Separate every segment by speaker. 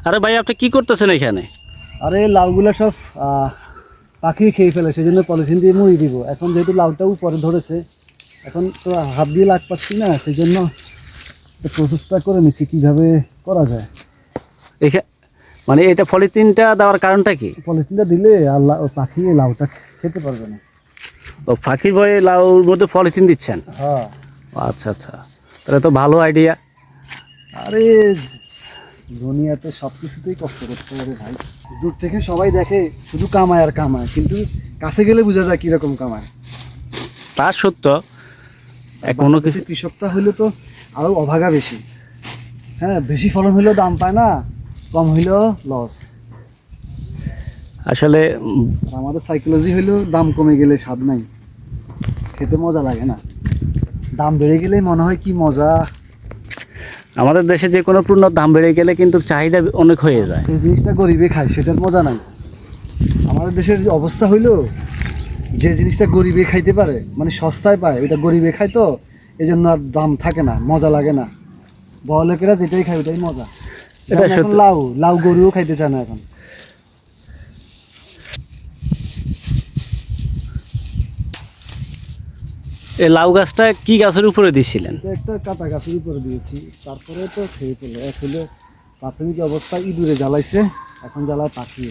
Speaker 1: আরে ভাই আপনি কি করতেছেন এখানে?
Speaker 2: আরে লাউগুলো সব পাখি খেয়ে ফেলে, সেই জন্য পলিথিন দিয়ে মুড়ি দিব। এখন যেহেতু লাউটা উপরে ধরেছে, এখন তো হাত দিয়ে লাগ পাচ্ছি না, সেই জন্য প্রসেসটা করে নিচ্ছি কীভাবে করা যায়।
Speaker 1: মানে এটা পলিথিনটা দেওয়ার কারণটা কি?
Speaker 2: পলিথিনটা দিলে আর পাখি লাউটা খেতে পারবে না।
Speaker 1: ও পাখির ভয়ে লাউর মধ্যে পলিথিন দিচ্ছেন?
Speaker 2: হ্যাঁ।
Speaker 1: আচ্ছা আচ্ছা, তাহলে তো ভালো আইডিয়া।
Speaker 2: আরে দুনিয়াতে সব কিছুতেই কষ্ট করতে হবে ভাই। দূর থেকে সবাই দেখে শুধু কামায় আর কামায়, কিন্তু কাছে গেলে বোঝা যায় কীরকম কামায়।
Speaker 1: তা সত্য, কোনো কিছু
Speaker 2: কৃষকটা হইলে তো আরও অভাগা বেশি। হ্যাঁ, বেশি ফলন হইলেও দাম পায় না, কম হইলেও লস।
Speaker 1: আসলে
Speaker 2: আমাদের সাইকোলজি হইলেও দাম কমে গেলে স্বাদ নাই, খেতে মজা লাগে না। দাম বেড়ে গেলেই মনে হয় কি মজা।
Speaker 1: আমাদের দেশে যে কোনো পণ্যের দাম বেড়ে গেলে কিন্তু চাহিদা অনেক হয়ে যায়।
Speaker 2: এই জিনিসটা গরিবে খায়, সেটার মজা নাই। আমাদের দেশের যে অবস্থা হইলো, যে জিনিসটা গরিবে খাইতে পারে, মানে সস্তায় পায়, ওইটা গরিবে খায়, তো এই জন্য আর দাম থাকে না, মজা লাগে না। বড়লোকেরা যেটাই খায় ওইটাই মজা।
Speaker 1: এটা
Speaker 2: এখন লাউ লাউ গরুও খাইতে চায় না এখন।
Speaker 1: এই লাউ গাছটা কি গাছের উপরে দিয়েছিলেন?
Speaker 2: একটা কাটা গাছের উপরে দিয়েছি, তারপরে তো খেয়ে ফেলে। আসলে প্রাথমিক অবস্থায় ইঁদুরে জ্বালাইছে, এখন জ্বালায় পাখি।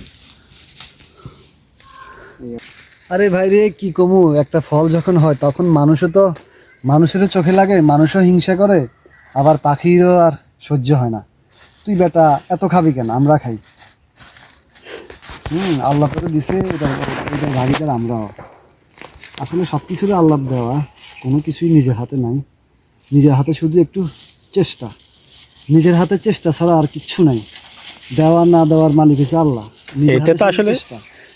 Speaker 2: আরে ভাই রে, কি কমু, একটা ফল যখন হয় তখন মানুষেরও চোখে লাগে, মানুষও হিংসা করে, আবার পাখিরও আর সহ্য হয় না। তুই বেটা এত খাবি কেন, আমরা খাই। আল্লাহ করে দিছে, এটা ভাগিদার আমরাও। আসলে সব কিছুরই আল্লাহ দেওয়া, কোনো কিছুই নিজের হাতে নাই। নিজের হাতে শুধু একটু চেষ্টা, নিজের হাতে চেষ্টা ছাড়া আর কিচ্ছু নাই। দেওয়া না দেওয়ার মালিক হচ্ছে আল্লাহ।
Speaker 1: এটা তো আসলে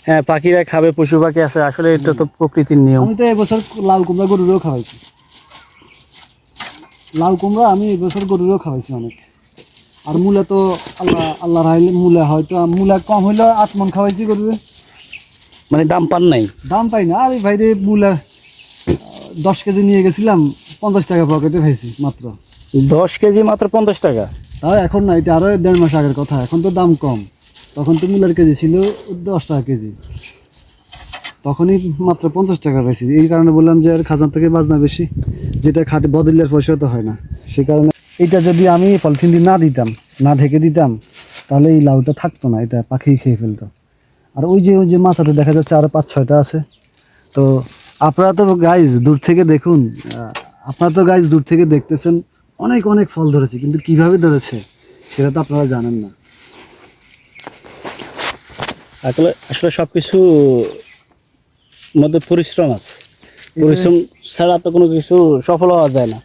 Speaker 1: হ্যাঁ, পাখিরা খাবে, পশু পাখি আছে, আসলে এটা তো প্রকৃতির নিয়ম।
Speaker 2: আমি তো এবছর লাউ কুমড়া গরুরও খাওয়াইছি। লাউ কুমড়া আমি এবছর গরুরও খাওয়াইছি অনেক। আর মূলা তো আল্লাহ রাইলে মূলা হয়তো মূলা কম হইলেও 8 মণ খাওয়াইছি গরুরে।
Speaker 1: মানে দাম পান নাই?
Speaker 2: দাম পাই না। আরে ভাই রে, মূলা 10 কেজি নিয়ে গেছিলাম, 50 টাকা পকেটে পাইছি মাত্র।
Speaker 1: 10 কেজি মাত্র 50 টাকা?
Speaker 2: তাও এখন না, এটা আরো 1.5 মাস আগের কথা। এখন তো দাম কম, তখন তো মূলার কেজি ছিল 10 টাকা কেজি, তখনই মাত্র 50 টাকা পাইছি। এই কারণে বললাম যে আর খাজান থেকে বাজনা বেশি, যেটা খাটে বদলের পয়সা তো হয় না। সে কারণে এটা যদি আমি পলিথিন দিয়ে না দিতাম, না ঢেকে দিতাম, তাহলে এই লাউটা থাকতো না, এটা পাখি খেয়ে ফেলতো। আর ওই যে মাথাটা দেখা যাচ্ছে আরো 5-6টা আছে। তো আপনারা তো গাইজ দূর থেকে দেখুন, আপনারা তো গাইজ দূর থেকে দেখতেছেন, অনেক অনেক ফল ধরেছে, কিন্তু কিভাবে ধরেছে সেটা তো আপনারা জানেন না।
Speaker 1: আসলে সবকিছু মধ্যে পরিশ্রম আছে, পরিশ্রম ছাড়া তো কোনো কিছু সফল হওয়া যায় না।